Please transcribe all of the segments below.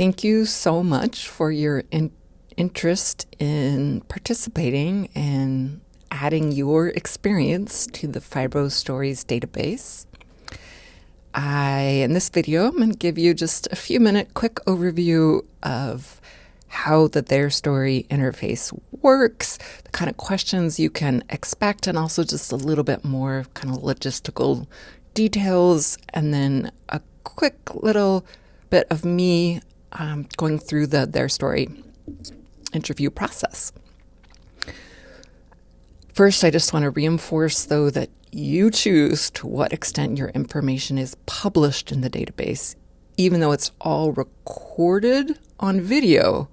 Thank you so much for your interest in participating and adding your experience to the FibroStories database. In this video, I'm going to give you just a few minute quick overview of how the Their Story interface works, the kind of questions you can expect, and also just a little bit more kind of logistical details, and then a quick little bit of me going through the Their Story interview process. First, I just want to reinforce, though, that you choose to what extent your information is published in the database. Even though it's all recorded on video,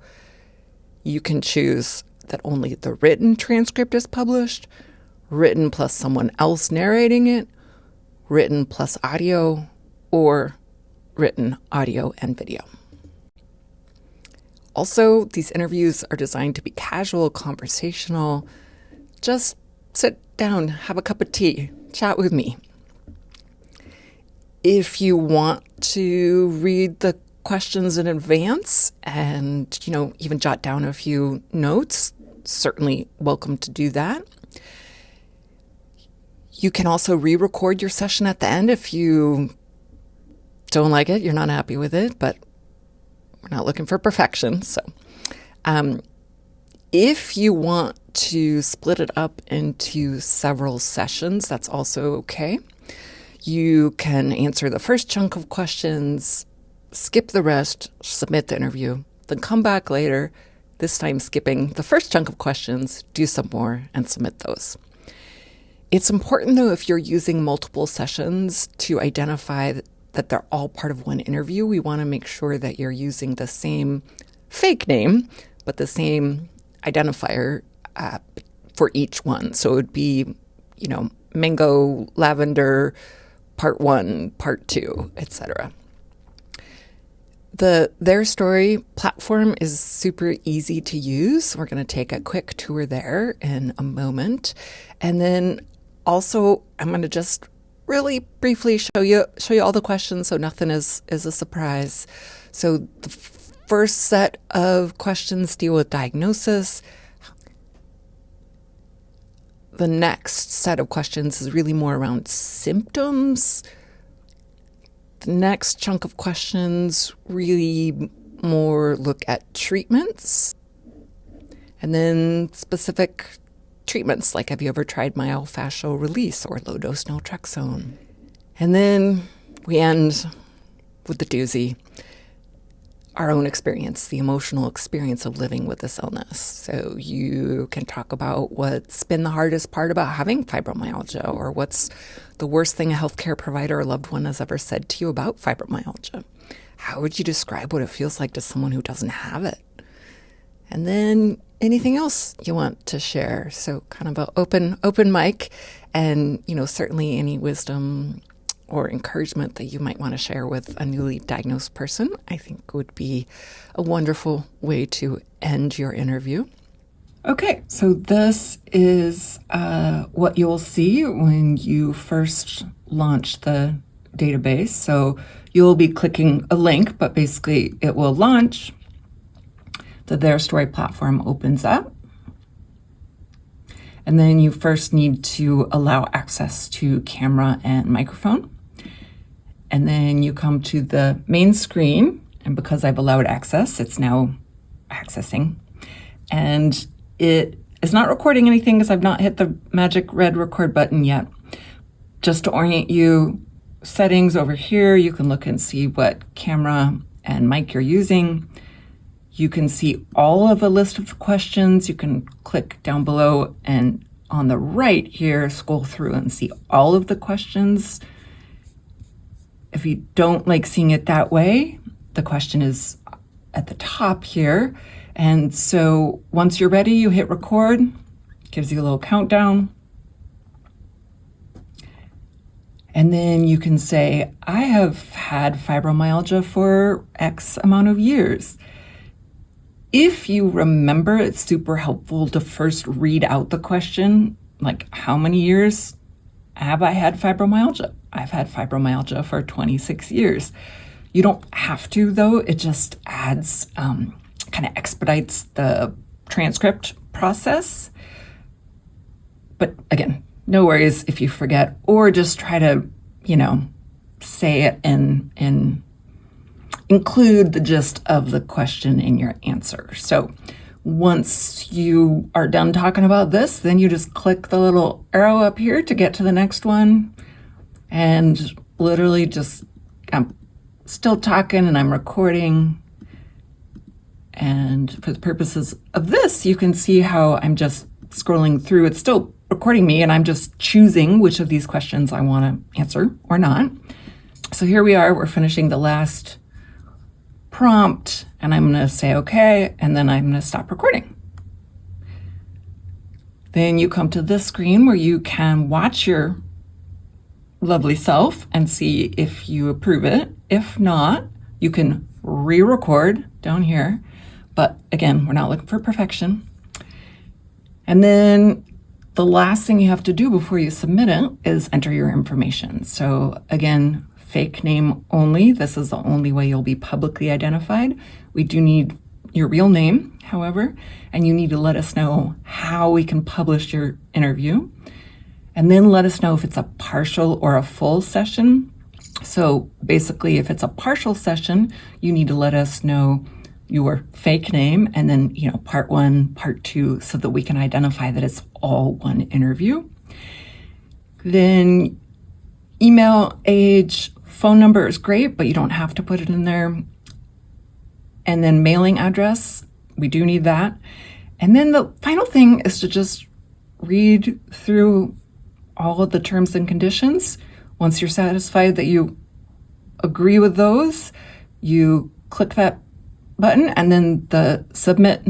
you can choose that only the written transcript is published, written plus someone else narrating it, written plus audio, or written audio and video. Also, these interviews are designed to be casual, conversational. Just sit down, have a cup of tea, chat with me. If you want to read the questions in advance and, even jot down a few notes, certainly welcome to do that. You can also re-record your session at the end if you don't like it, you're not happy with it, but we're not looking for perfection. So if you want to split it up into several sessions, that's also okay. You can answer the first chunk of questions, skip the rest, submit the interview, then come back later, this time skipping the first chunk of questions, do some more, and submit those. It's important, though, if you're using multiple sessions, to identify that they're all part of one interview. We want to make sure that you're using the same fake name, but the same identifier for each one. So it would be, mango, lavender, part 1, part 2, etc. The Their Story platform is super easy to use. We're going to take a quick tour there in a moment. And then also, I'm going to just really briefly show you all the questions so nothing is a surprise. So the first set of questions deal with diagnosis. The next set of questions is really more around symptoms. The next chunk of questions really more look at treatments. And then specific treatments, like have you ever tried myofascial release or low-dose naltrexone? And then we end with the doozy, our own experience, the emotional experience of living with this illness. So you can talk about what's been the hardest part about having fibromyalgia, or what's the worst thing a healthcare provider or loved one has ever said to you about fibromyalgia. How would you describe what it feels like to someone who doesn't have it? And then anything else you want to share. So kind of an open mic, and, certainly any wisdom or encouragement that you might want to share with a newly diagnosed person, I think would be a wonderful way to end your interview. Okay, so this is what you'll see when you first launch the database. So you'll be clicking a link, but basically it will launch. The Their Story platform opens up. And then you first need to allow access to camera and microphone. And then you come to the main screen, and because I've allowed access, it's now accessing. And it is not recording anything because I've not hit the magic red record button yet. Just to orient you, settings over here, you can look and see what camera and mic you're using. You can see all of a list of questions. You can click down below, and on the right here, scroll through and see all of the questions. If you don't like seeing it that way, the question is at the top here. And so once you're ready, you hit record, gives you a little countdown. And then you can say, I have had fibromyalgia for X amount of years. If you remember, it's super helpful to first read out the question, like how many years have I had fibromyalgia? I've had fibromyalgia for 26 years. You don't have to, though. It just adds, kind of expedites the transcript process. But again, no worries if you forget, or just try to, say it and include the gist of the question in your answer. So once you are done talking about this, then you just click the little arrow up here to get to the next one. And literally I'm still talking and I'm recording. And for the purposes of this, you can see how I'm just scrolling through. It's still recording me, and I'm just choosing which of these questions I want to answer or not. So here we are, we're finishing the last prompt, and I'm going to say okay, and then I'm going to stop recording. Then you come to this screen where you can watch your lovely self and see if you approve it. If not, you can re-record down here. But again, we're not looking for perfection. And then the last thing you have to do before you submit it is enter your information. So again, fake name only. This is the only way you'll be publicly identified. We do need your real name, however, and you need to let us know how we can publish your interview. And then let us know if it's a partial or a full session. So basically, if it's a partial session, you need to let us know your fake name and then, part 1, part 2, so that we can identify that it's all one interview. Then email, age, phone number is great, but you don't have to put it in there. And then mailing address, we do need that. And then the final thing is to just read through all of the terms and conditions. Once you're satisfied that you agree with those, you click that button, and then the submit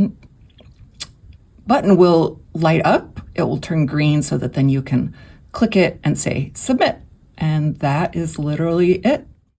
button will light up. It will turn green so that then you can click it and say submit. And that is literally it.